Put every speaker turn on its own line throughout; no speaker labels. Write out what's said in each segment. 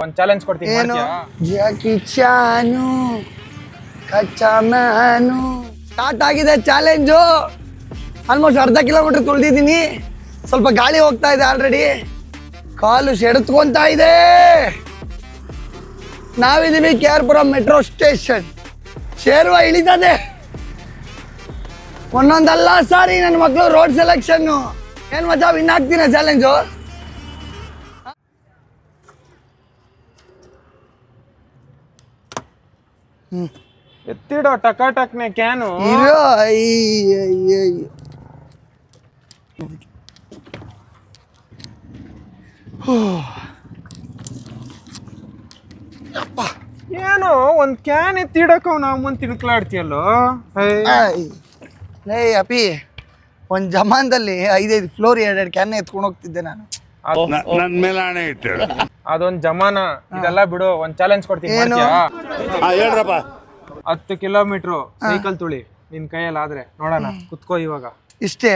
ಒಂದು ಚಾಲೆಂಜ್ ಕೊಡ್ತೀನಿ ಮಾಡ್ತೀಯಾ?
ಜಾಕಿ ಚಾನು ಕಚ್ಚಾ ಮ್ಯಾನು ಸ್ಟಾರ್ಟ್ ಆಗಿದೆ ಚಾಲೆಂಜು. ಆಲ್ಮೋಸ್ಟ್ ಅರ್ಧ ಕಿಲೋಮೀಟರ್ ತುಳಿದಿದ್ದೀನಿ. ಸ್ವಲ್ಪ ಗಾಳಿ ಹೋಗ್ತಾ ಇದೆ ಆಲ್ರೆಡಿ. ಕಾಲು ಸೆಳೆತ್ಕೊಂತ ಇದೆ. ನಾವಿದ್ದೀವಿ KR ಪುರಂ ಮೆಟ್ರೋ ಸ್ಟೇಷನ್. ಶೇರ್ವ ಇಳಿತದೆ. ಒಂದೊಂದಲ್ಲ ಸಾರಿ ನನ್ನ ಮಕ್ಕಳು ರೋಡ್ ಸೆಲೆಕ್ಷನ್ನು. ಏನು ಮಜಾ ವಿನ್ ಆಗ್ತೀನ ಚಾಲೆಂಜು.
ಎತ್ತಿಡೋ ಟಕಾಟಕ್ನೆ ಕ್ಯಾನು. ಏನು ಒಂದ್ ಕ್ಯಾನ್ ಎತ್ತಿಡಕ ನಾವು ಮುಂದೆ ತಿನ್ಕಲಾಡ್ತೀಯಲ್ಲೋ.
ಲೇ ಅಪಿ, ಒಂದ್ ಜಮಾನದಲ್ಲಿ 5 ಫ್ಲೋರ್ 2 ಕ್ಯಾನ್ ಎತ್ಕೊಂಡು ಹೋಗ್ತಿದ್ದೆ ನಾನು.
ನನ್ ಮೇಲೆ ಆಣೆ ಇಟ್ಟೇಳು.
ಅದೊಂದ್ ಜಮಾನ. ಇದೆಲ್ಲ ಬಿಡು, ಒಂದ್ ಚಾಲೆಂಜ್ ಕೊಡ್ತೀನಿ ಮಾಡ್ತೀಯಾ?
ಹೇಳ್ರಪ್ಪ.
10 ಕಿಲೋಮೀಟರ್ ಸೈಕಲ್ ತುಳಿ ನಿನ್ ಕೈಯಲ್ಲಿ ಆದ್ರೆ ನೋಡೋಣ. ಕುತ್ಕೋ ಇವಾಗ.
ಇಷ್ಟೇ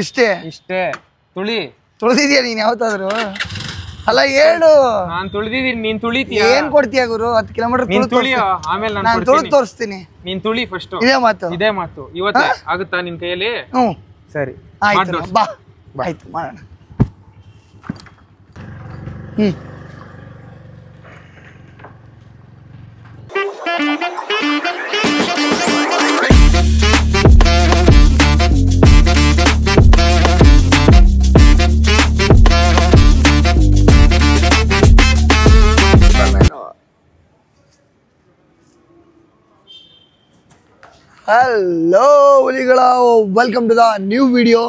ಇಷ್ಟೇ
ಇಷ್ಟೇ ತುಳಿ.
ತುಳಿದಿದ್ಯಾ ನೀನ್ ಯಾವತ್ತಾದ್ರು? ಅಲ್ಲ ಹೇಳು.
ನಾನ್ ತುಳಿದಿದ್ದೀನಿ, ನೀನ್ ತುಳಿತೀಯ.
ಏನ್ ಕೊಡ್ತೀಯ ಗುರು? 10 ಕಿಲೋಮೀಟರ್
ನೀನ್ ತುಳಿಯ, ಆಮೇಲೆ
ನಾನು ತುಳಿದು ತೋರಿಸ್ತೀನಿ.
ನೀನ್ ತುಳಿ ಫಸ್ಟ್.
ಇದೇ
ಮಾತು ಇವತ್ತೇ ಆಗುತ್ತಾ ನಿನ್ ಕೈಯಲ್ಲಿ? ಸರಿ
ಆಯ್ತು, ಬಾ ಆಯ್ತು ಮಾಡೋಣ. ಹಲೋ ಹುಲಿಗಳ, welcome to the new video.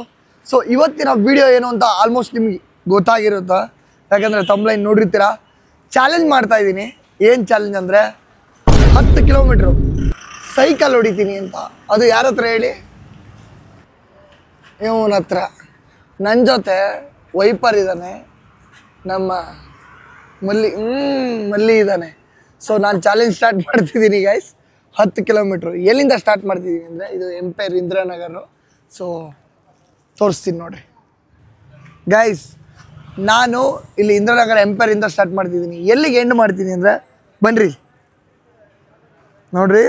So ಇವತ್ತಿನ ವಿಡಿಯೋ ಏನು ಅಂತ ಆಲ್ಮೋಸ್ಟ್ ನಿಮ್ಗೆ ಗೊತ್ತಾಗಿರುತ್ತಾ, ಯಾಕಂದರೆ ತಮ್ಲೈನ್ ನೋಡಿರ್ತೀರ. ಚಾಲೆಂಜ್ ಮಾಡ್ತಾ ಇದ್ದೀನಿ. ಏನು ಚಾಲೆಂಜ್ ಅಂದರೆ 10 ಕಿಲೋಮೀಟ್ರು ಸೈಕಲ್ ಹೊಡಿತೀನಿ ಅಂತ. ಅದು ಯಾರ ಹತ್ರ ಹೇಳಿ? ಇವನ ಹತ್ರ. ನನ್ನ ಜೊತೆ ವೈಪರ್ ಇದ್ದಾನೆ, ನಮ್ಮ ಮಲ್ಲಿ ಇದ್ದಾನೆ. ಸೊ ನಾನು ಚಾಲೆಂಜ್ ಸ್ಟಾರ್ಟ್ ಮಾಡ್ತಿದ್ದೀನಿ ಗೈಸ್. 10 ಕಿಲೋಮೀಟ್ರು. ಎಲ್ಲಿಂದ ಸ್ಟಾರ್ಟ್ ಮಾಡ್ತಿದ್ದೀನಿ ಅಂದರೆ ಇದು ಎಂಪೈರ್ ಇಂದಿರಾನಗರು. ಸೊ ತೋರಿಸ್ತೀನಿ ನೋಡಿರಿ ಗೈಸ್. ನಾನು ಇಲ್ಲಿ ಇಂದಿರಾನಗರ ಎಂಪೈರಿಂದ ಸ್ಟಾರ್ಟ್ ಮಾಡ್ತಿದ್ದೀನಿ. ಎಲ್ಲಿಗೆ ಎಂಡ್ ಮಾಡ್ತೀನಿ ಅಂದರೆ ಬನ್ನಿರಿ ನೋಡಿರಿ.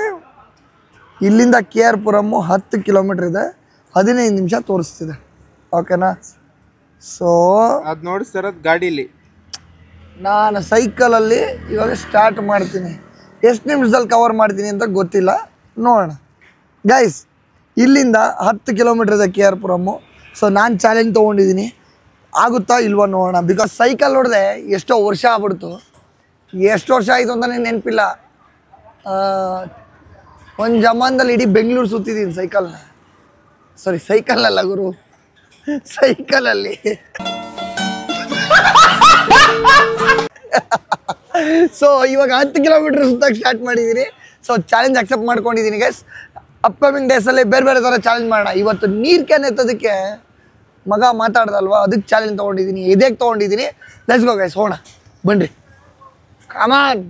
ಇಲ್ಲಿಂದ KR ಪುರಮ್ಮು 10 ಕಿಲೋಮೀಟ್ರ್ ಇದೆ, 15 ನಿಮಿಷ ತೋರಿಸ್ತಿದೆ. ಓಕೆನಾ? ಸೊ
ಅದು ನೋಡಿಸ್ತಿರೋದು ಗಾಡೀಲಿ.
ನಾನು ಸೈಕಲಲ್ಲಿ ಇವಾಗ ಸ್ಟಾರ್ಟ್ ಮಾಡ್ತೀನಿ. ಎಷ್ಟು ನಿಮಿಷದಲ್ಲಿ ಕವರ್ ಮಾಡ್ತೀನಿ ಅಂತ ಗೊತ್ತಿಲ್ಲ, ನೋಡೋಣ ಗೈಸ್. ಇಲ್ಲಿಂದ 10 ಕಿಲೋಮೀಟ್ರ್ ಇದೆ KR ಪುರಮ್ಮು. ಸೊ ನಾನು ಚಾಲೆಂಜ್ ತೊಗೊಂಡಿದ್ದೀನಿ, ಆಗುತ್ತಾ ಇಲ್ವಾ ನೋಡೋಣ. ಬಿಕಾಸ್ ಸೈಕಲ್ ಹೊಡೆದೆ ಎಷ್ಟೋ ವರ್ಷ ಆಗ್ಬಿಡ್ತು. ಎಷ್ಟು ವರ್ಷ ಆಯಿತು ಅಂತಲೇ ನೆನಪಿಲ್ಲ. ಒಂದು ಜಮಾನದಲ್ಲಿ ಇಡೀ ಬೆಂಗಳೂರು ಸುತ್ತಿದ್ದೀನಿ ಸೈಕಲ್ನ. ಸಾರಿ, ಸೈಕಲಲ್ಲ ಗುರು, ಸೈಕಲಲ್ಲಿ. ಸೊ ಇವಾಗ 10 ಕಿಲೋಮೀಟ್ರ್ ಸುತ್ತಕ್ಕೆ ಸ್ಟಾರ್ಟ್ ಮಾಡಿದ್ದೀನಿ. ಸೊ ಚಾಲೆಂಜ್ ಅಕ್ಸೆಪ್ಟ್ ಮಾಡ್ಕೊಂಡಿದ್ದೀನಿ ಗೈಸ್. ಅಪ್ಕಮಿಂಗ್ ಡೇಸಲ್ಲಿ ಬೇರೆ ಬೇರೆ ಥರ ಚಾಲೆಂಜ್ ಮಾಡೋಣ. ಇವತ್ತು ನೀರು ಕ್ಯಾನ್ ಎತ್ತೋದಕ್ಕೆ ಮಗ ಮಾತಾಡ್ದಲ್ವಾ, ಅದಕ್ಕೆ ಚಾಲೆಂಜ್ ತೊಗೊಂಡಿದ್ದೀನಿ, ಇದಕ್ಕೆ ತೊಗೊಂಡಿದ್ದೀನಿ. ಲೆಟ್ಸ್ ಗೋ ಗೈಸ್, ಹೋಗೋಣ ಬನ್ನಿರಿ. ಕಮಾನ್.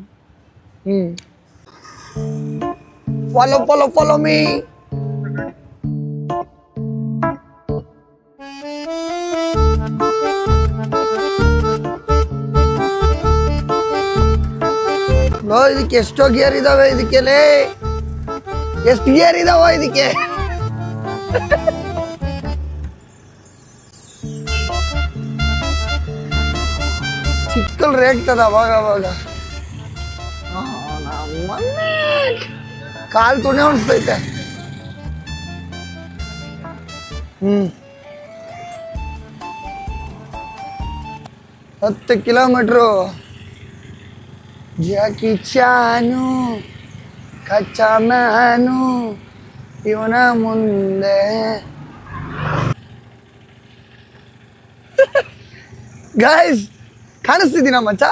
Follow me. ಇದಕ್ಕೆ ಎಷ್ಟೋ ಗೇರ್ ಇದಾವೆ. ಇದಕ್ಕೆಲೇ ಎಷ್ಟು ಗೇರ್ ಇದಾವ ಇದಕ್ಕೆ? ಚಿಕ್ಕಲ್ ರೇಗ್ತದ ಅವಾಗ ಅವಾಗ. ಕಾಲು ತುಣೆ ಅನಿಸ್ತೈತೆ. 10 ಕಿಲೋಮೀಟ್ರು. ಜಾಕಿ ಚಾನು ಕಚ್ಚಾ ಮ್ಯಾನು ಇವನ ಮುಂದೆ. ಗೈಸ್ ಕಾಣಿಸ್ತಿದ್ದೀನ ಮಚ್ಚ?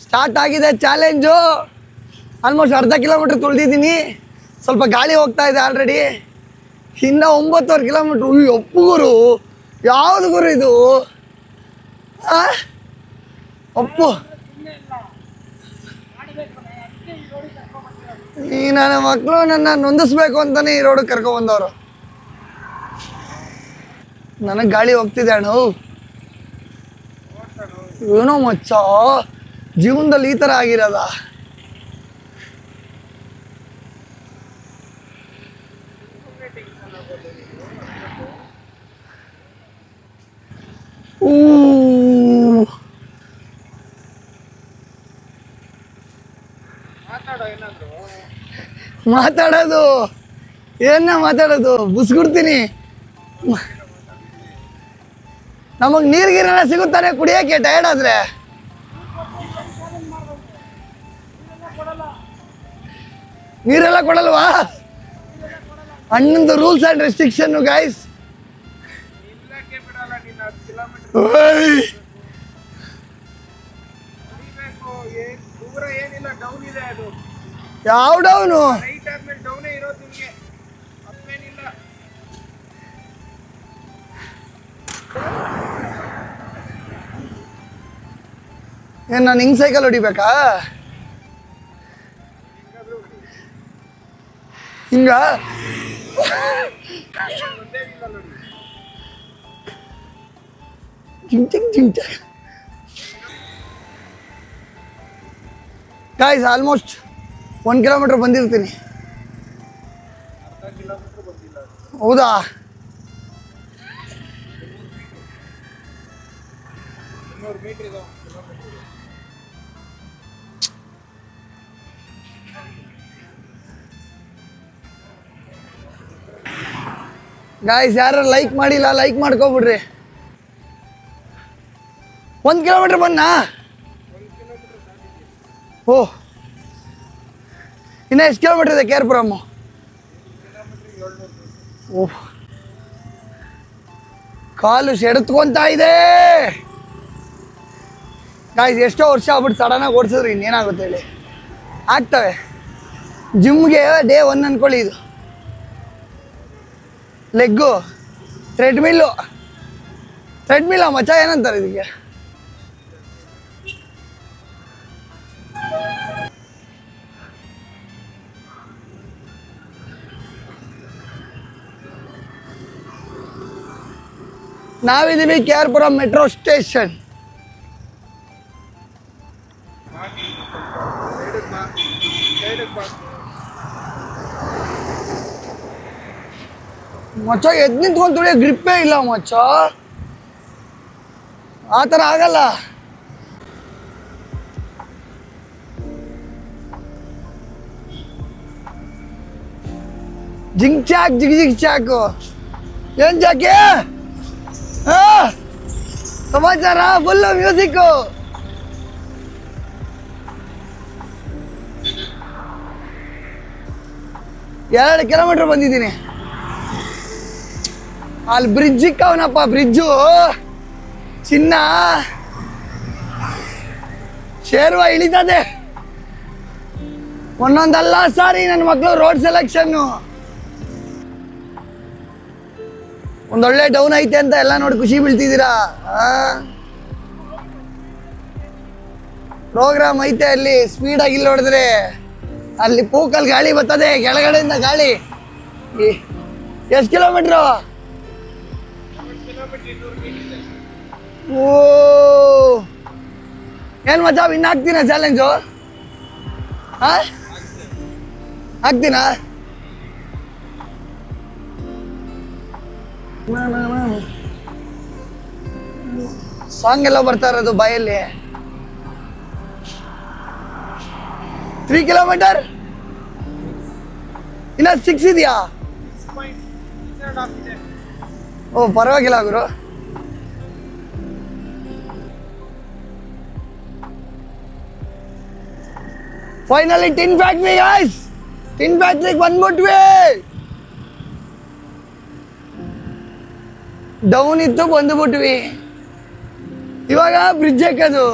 ಸ್ಟಾರ್ಟ್ ಆಗಿದೆ ಚಾಲೆಂಜು. ಆಲ್ಮೋಸ್ಟ್ ಅರ್ಧ ಕಿಲೋಮೀಟ್ರ್ ತುಳಿದಿದ್ದೀನಿ. ಸ್ವಲ್ಪ ಗಾಳಿ ಹೋಗ್ತಾ ಇದೆ ಆಲ್ರೆಡಿ. ಇನ್ನು 9 ಕಿಲೋಮೀಟ್ರು. ಅಪ್ಪು ಗುರು, ಯಾವುದು ಗುರು ಇದು? ಅಪ್ಪು, ಈ ನನ್ನ ಮಕ್ಕಳು ನನ್ನ ನೊಂದಿಸ್ಬೇಕು ಅಂತಾನೆ ಈ ರೋಡ್ ಕರ್ಕೊಂಡ್ಬಂದವರು. ನನಗೆ ಗಾಳಿ ಹೋಗ್ತಿದೆ ಅಣ್ಣ. ಏನೋ ಮಚ್ಚ ಜೀವನದಲ್ಲಿ ಈ ಥರ ಆಗಿರೋದ. ಮಾತಾಡೋದು ಏನ ಮಾತಾಡೋದು ಬುಸ್ಗುಡ್ತೀನಿ. ನಮಗ್ ನೀರ್ಗೀರೆಲ್ಲ ಸಿಗುತ್ತಾನೆ ಕುಡಿಯಕ್ಕೆ ಟಯರ್ಡ್ ಆದ್ರೆ. ನೀರೆಲ್ಲ ಕೊಡಲ್ವಾ? ಅಣ್ಣಂದು ರೂಲ್ಸ್ ಅಂಡ್ ರೆಸ್ಟ್ರಿಕ್ಷನ್ ಗೈಸ್. ಯಾವ ಡೌನು? ಏನ್ ನಾನು ಹಿಂಗ್ ಸೈಕಲ್ ಹೊಡಿಬೇಕಾ? ಹಿಂಗ ಗಾಯ್ಸ್ ಆಲ್ಮೋಸ್ಟ್ 1 ಕಿಲೋಮೀಟರ್ ಬಂದಿರ್ತೀನಿ. ಹೌದಾ? ಗಾಯ್ಸ್ ಯಾರು ಲೈಕ್ ಮಾಡಿಲ್ಲ ಲೈಕ್ ಮಾಡ್ಕೊಬಿಡ್ರಿ. 1 ಕಿಲೋಮೀಟರ್ ಬಂದ. ಓಹ್ ಇನ್ನ ಎಷ್ಟು ಕಿಲೋಮೀಟರ್ ಇದೆ ಕೇರ್ಪುರಮ್? ಓಹ್ ಕಾಲು ಸೆಡೆತ್ಕೊಂತ ಇದೆ ಗಾಯ್ಸ್. ಎಷ್ಟೋ ವರ್ಷ ಆಗ್ಬಿಟ್ಟು ಸಡನ್ನಾಗಿ ಓಡಿಸಿದ್ರೆ ಇನ್ನೇನಾಗುತ್ತೆ ಹೇಳಿ? ಆಗ್ತವೆ. ಜಿಮ್ಗೆ ಡೇ 1 ಅನ್ಕೊಳ್ಳಿ. ಇದು ಲೆಗ್ಗು ಟ್ರೆಡ್ಮಿಲ್ಲು ಮಚ್ಚ ಏನಂತಾರೆ ಇದಕ್ಕೆ? ನಾವಿದ್ದೀವಿ ಕೇರ್ಪುರಂ ಮೆಟ್ರೋ ಸ್ಟೇಷನ್. ಮಚ್ಚ ಎದ್ದು ನಿಂತ್ಕೊಂಡು ತುಳಿಯೋ ಗ್ರಿಪ್ಪೇ ಇಲ್ಲ ಮಚ್ಚ. ಆ ಥರ ಆಗಲ್ಲ. ಜಿಂಗ್ ಚಾಕ್ ಜಿಗ್ ಚಾಕು. ಏನ್ ಜಾಕೆ? ಸಮಾಚಾರ ಫುಲ್ಲು ಮ್ಯೂಸಿಕ್ಕು. ಎರಡು ಕಿಲೋಮೀಟರ್ ಬಂದಿದ್ದೀನಿ. ಅಲ್ಲಿ ಬ್ರಿಡ್ಜ್ ಇಕ್ಕವನಪ್ಪ, ಬ್ರಿಡ್ಜು ಚಿನ್ನ ಶೇರ್ವ ಇಳಿತದೆ. ಒಂದೊಂದಲ್ಲ ಸಾರಿ ನನ್ನ ಮಕ್ಕಳು ರೋಡ್ ಸೆಲೆಕ್ಷನ್ನು. ಒಂದೊಳ್ಳೆ ಡೌನ್ ಐತೆ ಅಂತ ಎಲ್ಲ ನೋಡಿ ಖುಷಿ ಬೀಳ್ತಿದ್ದೀರಾ. ಪ್ರೋಗ್ರಾಮ್ ಐತೆ ಅಲ್ಲಿ ಸ್ಪೀಡಾಗಿ ಇಲ್ಲಿ ನೋಡಿದ್ರೆ ಅಲ್ಲಿ ಪೂಕಲ್ಲಿ ಗಾಳಿ ಬರ್ತದೆ ಕೆಳಗಡೆಯಿಂದ ಗಾಳಿ. ಎಷ್ಟು ಕಿಲೋಮೀಟ್ರು? ಓ ಏನ್ ಮಚ್ಚ ವಿನ್ ಆಗ್ತೀನ ಚಾಲೆಂಜು? ಆಗ್ತೀನಾ? ಸಾಂಗ್ ಎಲ್ಲ ಬರ್ತಾ ಇರೋದು ಬಾಯಲ್ಲಿ. 3 ಕಿಲೋಮೀಟರ್ ಇನ್ನ 6 ಇದೆಯಾ? ಓ ಪರವಾಗಿಲ್ಲ ಗುರು. Finally tin factory guys, tin ಫ್ಯಾಕ್ಟ್ರಿಗೆ ಬಂದ್ಬಿಟ್ವಿ. ಡೌನ್ ಇತ್ತು ಬಂದ್ಬಿಟ್ವಿ. ಇವಾಗ ಬ್ರಿಡ್ಜ್ ಹಾಕೋದು.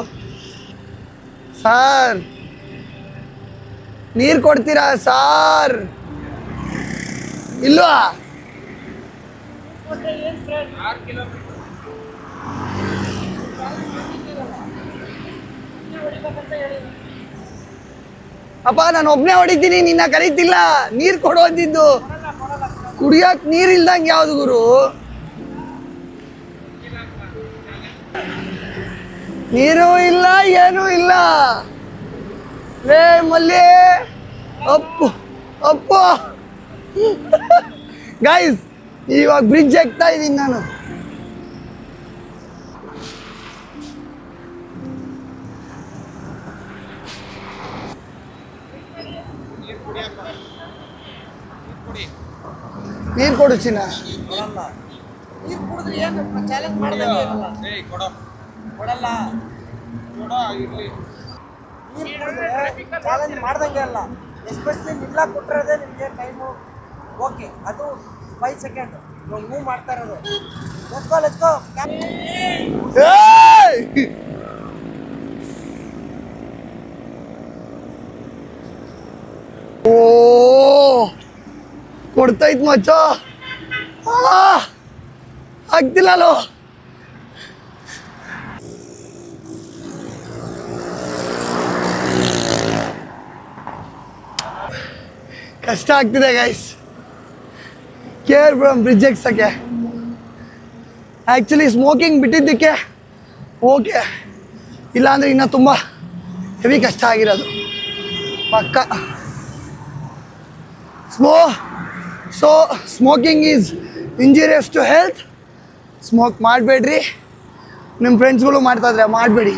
ಸಾರ್ ನೀರು ಕೊಡ್ತೀರಾ ಸಾರ್? ಇಲ್ವಾ? ಅಪ್ಪ ನಾನು ಒಬ್ನೇ ಹೊಡಿತೀನಿ, ನಿನ್ನ ಕರೀತಿಲ್ಲ. ನೀರು ಕೊಡೋದಿದ್ದು ಕುಡಿಯಕ್ ನೀರ್ ಇಲ್ದಂಗೆ ಯಾವ್ದು ಗುರು? ನೀರು ಇಲ್ಲ ಏನೂ ಇಲ್ಲ ಲೇ ಮಲ್ಲಿ ಅಪ್ಪು ಅಪ್ಪು ಗೈಸ್ ಇವಾಗ ಬ್ರಿಡ್ಜ್ ಆಗ್ತಾ ಇದ್ದೀನಿ ನಾನು ನೀರು ಕೊಡು ಚಿನ್ನ
ಚಾಲೆಂಜ್ ಮಾಡ್ದಂಗೆ ಅಲ್ಲ ಎಸ್ಪೆಷಲಿ ನಿಲ್ಲ ಕೊಟ್ಟಿರೋದೇ ನಿಮಗೆ ಟೈಮು ಓಕೆ ಅದು 5 ಸೆಕೆಂಡ್ ಮೂವ್ ಮಾಡ್ತಾ ಇರೋದು ಲೆಟ್ಸ್ ಗೋ
ಓ ಕೊಡ್ತೈತ್ ಮಚ್ಚ ಆಗ್ತಿಲ್ಲೋ ಕಷ್ಟ ಆಗ್ತಿದೆ ಗೈಸ್ ಕೇರ್ ಫ್ರಮ್ ಬ್ರಿಡ್ಜ್ ಎಕ್ಸಕ್ಕೆ ಆ್ಯಕ್ಚುಲಿ ಸ್ಮೋಕಿಂಗ್ ಬಿಟ್ಟಿದ್ದಕ್ಕೆ ಓಕೆ ಇಲ್ಲಾಂದರೆ ಇನ್ನೂ ತುಂಬ ಹೆವಿ ಕಷ್ಟ ಆಗಿರೋದು ಪಕ್ಕ so smoking is injurious to health smoke ಮಾಡಬೇಡ್ರಿ ನಿಮ್ಮ ಫ್ರೆಂಡ್ಸ್ಗಳು ಮಾಡ್ತಾಯಿದ್ರೆ ಮಾಡಬೇಡಿ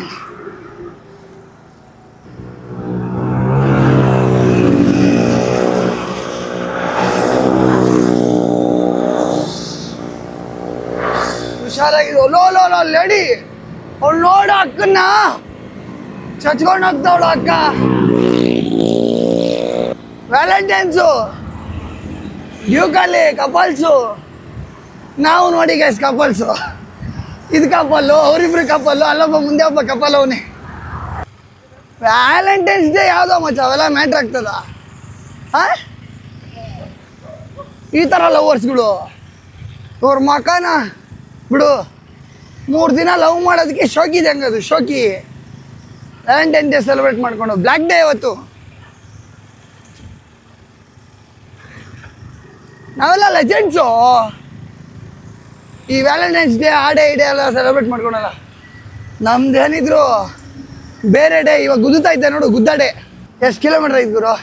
ಹುಷಾರಾಗಿ ಲೋ ಲೋ ಲೋ ಲೇಡಿ ಅವಳು ನೋಡು ಅಕ್ಕನ್ನ ಚಚ್ಕೊಂಡು ಹೋಗ್ತಾವಳು ಅಕ್ಕ ವ್ಯಾಲೆಂಟೈನ್ಸು ಡ್ಯೂಕಲ್ಲಿ ಕಪಲ್ಸು ನಾವು ನೋಡಿ ಗೈಸ್ ಕಪಲ್ಸು ಇದು ಕಪಲ್ಲು ಅವರಿಬ್ರು ಕಪಲ್ಲು ಅಲ್ಲೊಬ್ಬ ಮುಂದೆ ಒಬ್ಬ ಕಪಲ್ ಅವನೇ ವ್ಯಾಲೆಂಟೈನ್ಸ್ ಡೇ ಯಾವುದೋ ಮಚ್ಚ ಅವೆಲ್ಲ ಮ್ಯಾಟ್ರ್ ಆಗ್ತದ ಈ ಥರ ಲವರ್ಸ್ಗಳು ಅವ್ರ ಮಕನ ಬಿಡು 3 ದಿನ ಲವ್ ಮಾಡೋದಕ್ಕೆ ಶೋಕಿ ಇದೆ ಹಂಗದು ಶೋಕಿ ವ್ಯಾಲೆಂಟೈನ್ ಡೇ ಸೆಲೆಬ್ರೇಟ್ ಮಾಡ್ಕೊಂಡು ಬ್ಲ್ಯಾಕ್ ಡೇ ಇವತ್ತು ನಾವೆಲ್ಲ ಲೆಜೆಂಡ್ಸು ಈ ವ್ಯಾಲೆಂಟೈನ್ಸ್ ಡೇ ಆ ಡೇ ಈ ಡೇ ಎಲ್ಲ ಸೆಲೆಬ್ರೇಟ್ ಮಾಡ್ಕೊಳಲ್ಲ ನಮ್ದೇನಿದ್ರು ಬೇರೆ ಡೇ ಇವಾಗ ಗುದ್ದುತ್ತಾ ಇದ್ದೆ ನೋಡು ಗುದ್ದ ಡೇ ಎಷ್ಟು ಕಿಲೋಮೀಟ್ರ್ ಐತೆ ಗುರು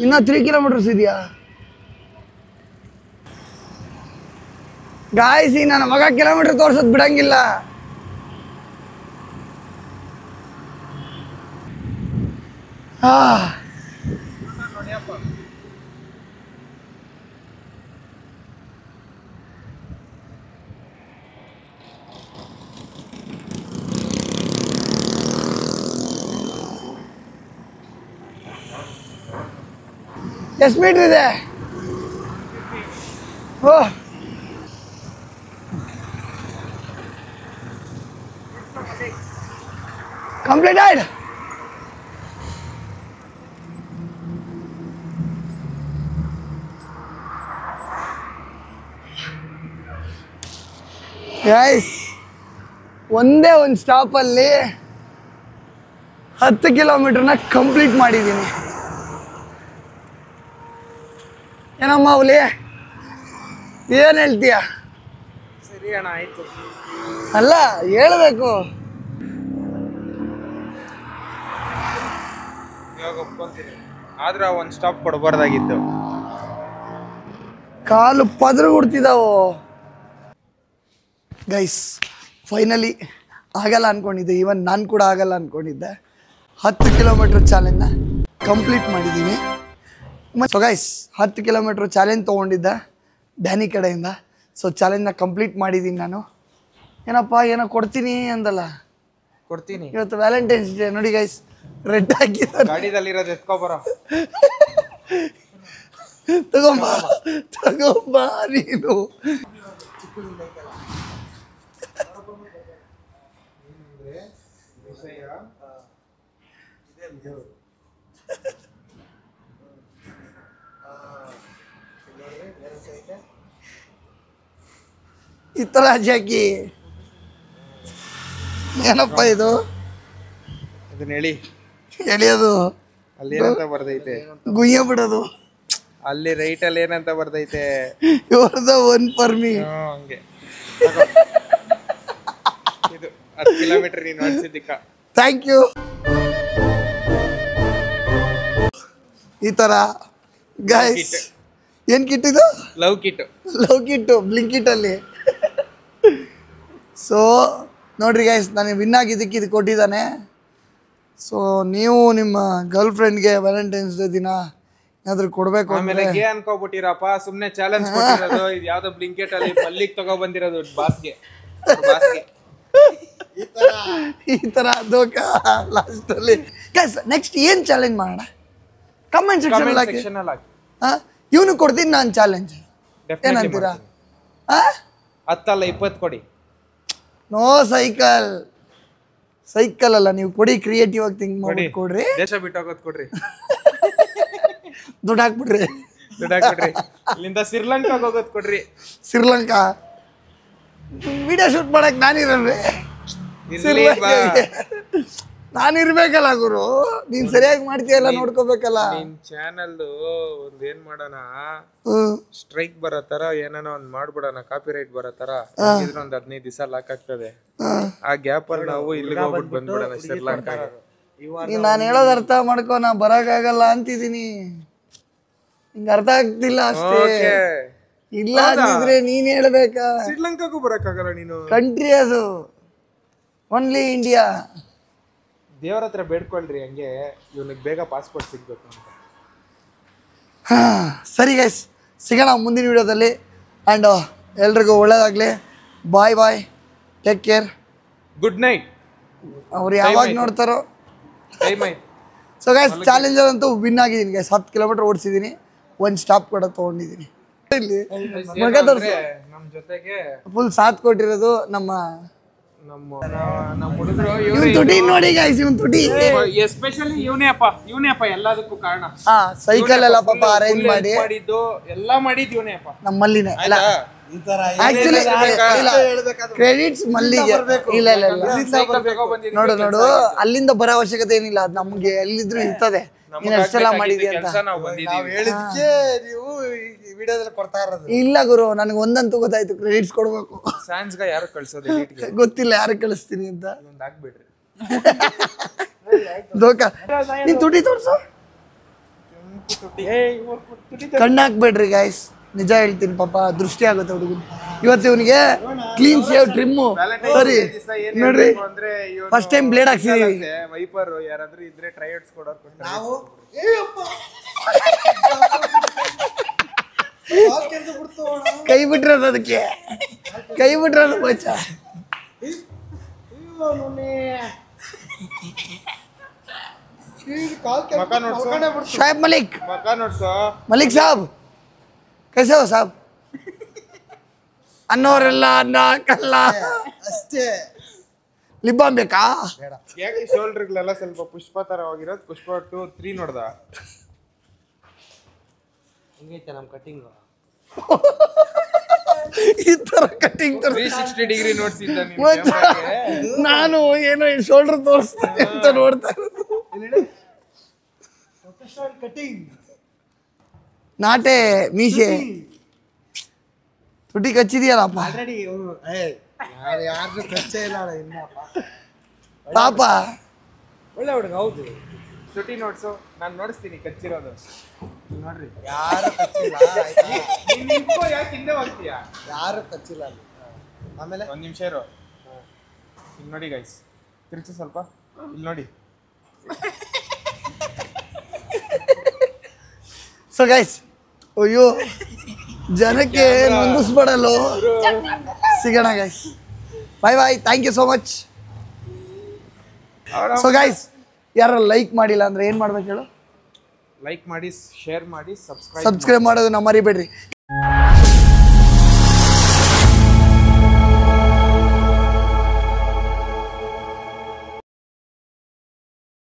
ಇನ್ನೂ 3 ಕಿಲೋಮೀಟರ್ಸ್ ಇದೆಯಾ ಗಾಯ್ಸಿ ನನ್ನ ಮಗ ಕಿಲೋಮೀಟರ್ ತೋರ್ಸೋದು ಬಿಡಂಗಿಲ್ಲ ಎಷ್ಟು ಮೀಟ್ರ್ ಇದೆ ಓ completed guys ಒಂದೇ ಒಂದು ಸ್ಟಾಪಲ್ಲಿ 10 ಕಿಲೋಮೀಟರ್ನ ಕಂಪ್ಲೀಟ್ ಮಾಡಿದ್ದೀನಿ ಏನಮ್ಮ ಹುಲಿ ಏನು ಹೇಳ್ತೀಯ
ಸರಿ ಅಣ್ಣ ಆಯ್ತು
ಅಲ್ಲ ಹೇಳ್ಬೇಕು
ಇವಾಗ ಒಪ್ಕೊಂತೀನಿ ಆದ್ರೆ ಒಂದು ಸ್ಟಾಪ್ ಕೊಡಬಾರ್ದಾಗಿತ್ತು
ಕಾಲು ಪದರು ಹುಡ್ತಿದ್ದಾವು ಗೈಸ್ ಫೈನಲಿ ಆಗಲ್ಲ ಅಂದ್ಕೊಂಡಿದ್ದೆ ಈವನ್ ನಾನು ಕೂಡ ಆಗಲ್ಲ ಅಂದ್ಕೊಂಡಿದ್ದೆ 10 ಕಿಲೋಮೀಟ್ರ್ ಚಾಲೆಂಜ್ನ ಕಂಪ್ಲೀಟ್ ಮಾಡಿದ್ದೀನಿ ಸೊ ಗೈಸ್ 10 ಕಿಲೋಮೀಟ್ರ್ ಚಾಲೆಂಜ್ ತೊಗೊಂಡಿದ್ದೆ ಡ್ಯಾನಿ ಕಡೆಯಿಂದ ಸೊ ಚಾಲೆಂಜ್ನ ಕಂಪ್ಲೀಟ್ ಮಾಡಿದ್ದೀನಿ ನಾನು ಏನಪ್ಪ ಏನೋ ಕೊಡ್ತೀನಿ ಅಂದಲ್ಲ
ಕೊಡ್ತೀನಿ
ಇವತ್ತು ವ್ಯಾಲೆಂಟೈನ್ಸ್ ಡೇ ನೋಡಿ ಗೈಸ್ ರೆಡ್ ಹಾಕಿದ್ದಾರೆ
ಗಾಡಿದಲ್ಲಿರೋದು ಎತ್ಕೊಬರೋ
ತಗೊಂಬ ನೀನು ಈ ಥರ ಜಾಕಿ ಏನಪ್ಪ ಇದು
ಅದನ್ನ ಹೇಳಿ
ಎಳೆಯೋದು
ಅಲ್ಲಿ ಏನಂತ ಬರ್ದೈತೆ
ಗುಯ್ಯ ಬಿಡೋದು
ಅಲ್ಲಿ ರೈಟ್ ಅಲ್ಲಿ ಏನಂತ ಬರ್ದೈತೆ
ಇವ್ರದ ಒನ್ ಫಾರ್ ಮೀ
ಹಂಗೆ 10 ಕಿಲೋಮೀಟರ್ ನೀನು ಓಡಿಸಿದ್ದಕ್ಕ.
Thank you. ಈ ಥರ ಗೈಸ್ ಏನು ಕಿಟ್ ಇದು?
Love kit.
ಲವ್ ಕಿಟ್ಟು ಬ್ಲಿಂಕಿಟಲ್ಲಿ. ಸೊ ನೋಡ್ರಿ ಗೈಸ್, ನನಗೆ ವಿನ್ ಆಗಿದ್ದಕ್ಕೆ ಇದು ಕೊಟ್ಟಿದ್ದಾನೆ. ಸೊ ನೀವು ನಿಮ್ಮ ಗರ್ಲ್ ಫ್ರೆಂಡ್ಗೆ ವ್ಯಾಲೆಂಟೈನ್ಸ್ ಡೇ ದಿನ ಏನಾದ್ರು ಕೊಡಬೇಕು
ಆಮೇಲೆ ಗೇ ಅನ್ಕೋಬಿಟ್ಟಿರಪ್ಪ, ಸುಮ್ನೆ ಚಾಲೆಂಜ್ ಕೊಟ್ಟಿರೋದು. ಇದು ಯಾವ್ದೋ ಬ್ಲಿಂಕೆಟ್ ಅಲ್ಲಿ ಮಲ್ಲಿಗೆ ತಗೋ ಬಂದಿರೋದು ಬಾಸ್ಗೆ.
ಈ ಥರ ದೋಖಾ ಲಾಸ್ಟಲ್ಲಿ. ಗೈಸ್ ನೆಕ್ಸ್ಟ್ ಏನು ಚಾಲೆಂಜ್ ಮಾಡೋಣ? ಕಮೆಂಟ್ ಸೆಕ್ಷನ್ ಹಾಕಿ. ಹಾಂ, ಇವನು ಕೊಡ್ತೀನಿ ನಾನು ಚಾಲೆಂಜ್. ಏನಂತೀರಾ?
10 ಅಲ್ಲ 20 ಕೊಡಿ.
No cycle. ಸೈಕಲ್ ಅಲ್ಲ, ನೀವು ಕೊಡಿ. ಕ್ರಿಯೇಟಿವ್ ಆಗಿ ಥಿಂಕ್ ಮಾಡಿ ಕೊಡ್ರಿ.
ದೇಶ ಬಿಟ್ಟು ಹೋಗೋದು ಕೊಡ್ರಿ.
ದುಡ್ಡು ಹಾಕ್ಬಿಡ್ರಿ.
ಇಲ್ಲಿಂದ ಶ್ರೀಲಂಕಾಗ ಹೋಗೋದು ಕೊಡ್ರಿ.
ಶ್ರೀಲಂಕಾ ವಿಡಿಯೋ ಶೂಟ್ ಮಾಡಕ್ ನಾನಿರಲ್ರಿ. ನಾನಿರ್ಬೇಕಲ್ಲ ಗುರು. ನೀನ್ ಸರಿಯಾಗಿ ಮಾಡ್ತೀಯಲ್ಲ, ನೋಡ್ಕೋಬೇಕಲ್ಲ.
ನಿನ್ ಚಾನಲ್ ಒಂದ್ ಏನ್ ಮಾಡೋಣ, ಸ್ಟ್ರೈಕ್ ಬರೋ ತರ ಏನಾನ ಒಂದ್ ಮಾಡ್ಬಿಡೋಣ, ಕಾಪಿ ರೈಟ್ ಬರೋ ತರ. ಇದ್ರ ಒಂದ್ 15 ದಿವಸ ಲಾಕ್ ಆಗ್ತದೆ. ಆ ಗ್ಯಾಪ್ ಅಲ್ಲಿ ನಾವು ಇಲ್ಲಿಗೆ ಹೋಗ್ಬಿಟ್ಟು ಬಂದ್ಬಿಡೋಣ ಶ್ರೀಲಂಕಾಗೆ.
ನಾನು ಹೇಳೋದ್ ಅರ್ಥ ಮಾಡ್ಕೊ. ನಾ ಬರಕ್ಕಾಗಲ್ಲ ಅಂತಿದೀನಿ. ಹಿಂಗ ಅರ್ಥ ಆಗ್ತಿಲ್ಲ ಅಷ್ಟೇ. ಇಲ್ಲ ಅಂತಿದ್ರೆ ನೀನ್ ಹೇಳ್ಬೇಕಾ?
ಶ್ರೀಲಂಕಾಗೂ ಬರಕ್ಕಾಗಲ್ಲ ನೀನು.
ಕಂಟ್ರಿ ಅದು, ಓನ್ಲಿ ಇಂಡಿಯಾ.
ದೇವ್ರ ಹತ್ರ ಬೇಡ್ಕೊಳ್ರಿ ಹಂಗೆ, ಇವನಿಗೆ ಬೇಗ ಪಾಸ್ಪೋರ್ಟ್ ಸಿಗ್ಬೇಕು ಅಂತ.
ಸರಿ ಗೈಸ್, ಸಿಗೋಣ ಮುಂದಿನ ವಿಡಿಯೋದಲ್ಲಿ. ಆ್ಯಂಡ್ ಎಲ್ರಿಗೂ ಒಳ್ಳೇದಾಗಲಿ. ಬಾಯ್ ಬಾಯ್, ಟೇಕ್ ಕೇರ್,
ಗುಡ್ ನೈಟ್.
ಅವ್ರು ಯಾವಾಗ ನೋಡ್ತಾರೋ. ಸೊ ಗೈಸ್, ಚಾಲೆಂಜರ್ ಅಂತೂ ವಿನ್ ಆಗಿದ್ದೀನಿ ಗೈಸ್. 10 ಕಿಲೋಮೀಟರ್ ಓಡಿಸಿದ್ದೀನಿ. 1 ಸ್ಟಾಪ್ ಕೂಡ ತೊಗೊಂಡಿದ್ದೀನಿ. ಇಲ್ಲಿ ಮಗ ತೋರಿಸಿ,
ನಮ್ಮ ಜೊತೆಗೆ
ಫುಲ್ ಸಾಥ್ ಕೊಟ್ಟಿರೋದು ನಮ್ಮ
ಹುಡುಗರು.
ಇವ್ನ ತುಟಿ ನೋಡಿ ಗೈಸ್, ಇವ್ನ ತುಟಿ.
ಎಸ್ಪೆಷಲಿ ಇವನೇ ಅಪ್ಪ ಎಲ್ಲದಕ್ಕೂ ಕಾರಣ.
ಸೈಕಲ್ ಎಲ್ಲ ಪಾಪ ಅರೇಂಜ್ ಮಾಡಿದ್ದು
ಎಲ್ಲ ಮಾಡಿದ್ದು ಇವನೇ ಅಪ್ಪ.
ನಮ್ಮ ಮಲ್ಲಿನೇ ಅಲ್ಲ, ಆಕ್ಚುಲಿ ಕ್ರೆಡಿಟ್ಸ್ ಮಲ್ಲಿಗೆ. ಇಲ್ಲ ಇಲ್ಲ ಇಲ್ಲ, ನೋಡು ನೋಡು, ಅಲ್ಲಿಂದ ಬರೋ ಅವಶ್ಯಕತೆ ಏನಿಲ್ಲ. ಅದು ನಮ್ಗೆ ಎಲ್ಲಿದ್ರು ಇರ್ತದೆ. ನೀನ್ ಎಷ್ಟೆಲ್ಲ ಮಾಡಿದ್ಯಾ ಅಂತ ಇಲ್ಲ ಗುರು. ನನಗೆ ಒಂದಂತೂ ಗೊತ್ತಾಯ್ತು, ಕ್ರೆಡಿಟ್ಸ್ ಕೊಡ್ಬೇಕು.
ಯಾರು ಕಳ್ಸೋದು
ಗೊತ್ತಿಲ್ಲ ಯಾರು ಕಳಿಸ್ತೀನಿ ಅಂತ. ದೋಖಾ. ನೀನ್ ತುಟಿ ತೋರ್ಸು. ಕಣ್ಣು ಹಾಕ್ಬೇಡ್ರಿ ಗೈಸ್, ನಿಜ ಹೇಳ್ತೀನಿ. ಪಾಪ ದೃಷ್ಟಿ ಆಗುತ್ತೆ ಹುಡುಗ. ಇವತ್ತು ಇವನಿಗೆ ಕ್ಲೀನ್ ಸೇವ್ ಟ್ರಿಮ್ಮು. ಸರಿ ನೋಡ್ರಿ, ಫಸ್ಟ್ ಟೈಮ್ ಬ್ಲೇಡ್ ಹಾಕ್ಸಿದೀವಿ.
ವೈಪರ್ ಯಾರಾದ್ರೂ ಇದ್ರೆ ಟ್ರೈ ಕೊಡೋದು ನಾವು.
ಕೈ ಬಿಟ್ರದು, ಅದಕ್ಕೆ ಕೈ ಬಿಟ್ರದು ಬಚ್ಚ. शायब मलिक मलिक साहब कैसे हो साहब? ಅನ್ನೋರೆಲ್ಲ ಅನ್ನ ಕಲ್ಲ ಅಷ್ಟೇ. ಲಿಬ್ಬಾಮ್ ಬೇಕಾ?
ಯಾಕೆ ಶೋಲ್ಡರ್ಗಳೆಲ್ಲ ಸ್ವಲ್ಪ ಪುಷ್ಪ ತರ ಹೋಗಿರೋದು? ಪುಷ್ಪ 2, 3 ನೋಡ್ದ?
ಹಿಂಗೈತೆ ನಮ್ಮ ಕಟಿಂಗ್.
ಈ ತರ ಕಟಿಂಗ್
360 ಡಿಗ್ರಿ ನೋಡ್ಸಿದ್ದ
ನಾನು. ಏನೋ ಶೋಲ್ಡರ್ ತೋರಿಸ್ತಾರೆ ಅಂತ ನೋಡ್ತಾ ಕಟಿಂಗ್. ನಾಟೆ ಮೀಸೆ ತುಟಿ ಕಚ್ಚಿದೆಯಲ್ಲಪ್ಪ
ಆಲ್ರೆಡಿ. ಯಾರು ಕಚ್ಚೇ ಇಲ್ಲ
ಪಾಪ.
ಒಳ್ಳೆ ಹುಡುಗ. ಹೌದು,
ತುಟಿ ನೋಡ್ಸು, ನಾನು ನೋಡಿಸ್ತೀನಿ ಕಚ್ಚಿರೋದು. ನೋಡ್ರಿ,
ಯಾರು ಕಚ್ಚಿಲ್ಲ.
ಯಾಕೆ ಹಿಂದೆ ಹೋಗ್ತೀಯಾ?
ಯಾರು ಕಚ್ಚಿಲ್ಲ. ಆಮೇಲೆ
1 ನಿಮಿಷ ಇರು. ಇಲ್ಲಿ ನೋಡಿ ಗೈಸ್, ತಿರ್ಚು ಸ್ವಲ್ಪ. ಇಲ್ಲಿ ನೋಡಿ.
ಸೊ ಗೈಸ್, ಅಯ್ಯೋ ಜನಕ್ಕೆ ನೊಂದಿಸ್ಬಿಡಲು. ಸಿಗೋಣ guys, bye bye, thank you so much. So guys, ಯಾರು ಲೈಕ್ ಮಾಡಿಲ್ಲ ಅಂದ್ರೆ ಏನ್ ಮಾಡ್ಬೇಕು ಹೇಳು?
ಲೈಕ್ ಮಾಡಿ, ಶೇರ್ ಮಾಡಿ,
ಸಬ್ಸ್ಕ್ರೈಬ್ ಮಾಡೋದನ್ನ ಮರಿಬೇಡ್ರಿ.